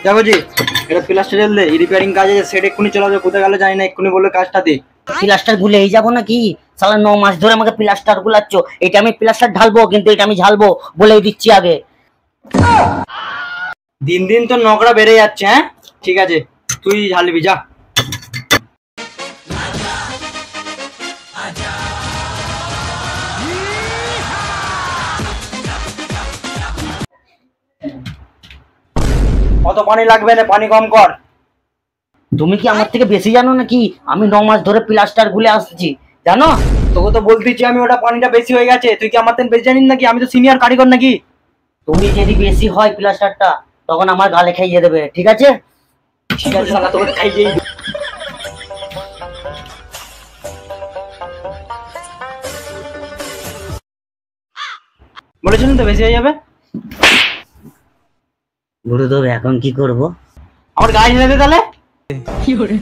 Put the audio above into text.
দেখো জি, এটা plaster jail দে, repairing কাজে সেট এক্ষুনি চলে যাবে, কোথায় গেল জানি না, এক্ষুনি বলে কাজটা দে। প্লাস্টার গুলে এই যাবো নাকি? সালা 9 মাস ধরে আমাকে প্লাস্টার গুলাচ্ছ, এটা আমি প্লাস্টার ঢালবো, কিন্তু এটা আমি ঝালবো বলেই দিচ্ছি আগে। দিন দিন তো নোংরা বেড়ে যাচ্ছে। হ্যাঁ ঠিক আছে, তুই ঝালবি যা। কত পানি লাগবে না, পানি কম কর। তুমি কি আমার থেকে বেশি জানো নাকি? আমি 9 মাস ধরে প্লাস্টার গুলে আসছি, জানো? তোকে তো বলতেছি আমি, ওটা পানিটা বেশি হয়ে গেছে, তুই কি আমার থেকে বেশি জানিস নাকি? আমি তো সিনিয়র কারিগর নাকি? তুমি যদি বেশি হয় প্লাস্টারটা, তখন আমার গালে খাইয়ে দেবে, ঠিক আছে? ঠিক আছে শালা, তোকে খাইয়েই দেব। বলেছিলেন তো বেশি হয়ে যাবে। গুরুদেব এখন কি করব? আমার গায়ে ঢেলে দে তাহলে। কি করে?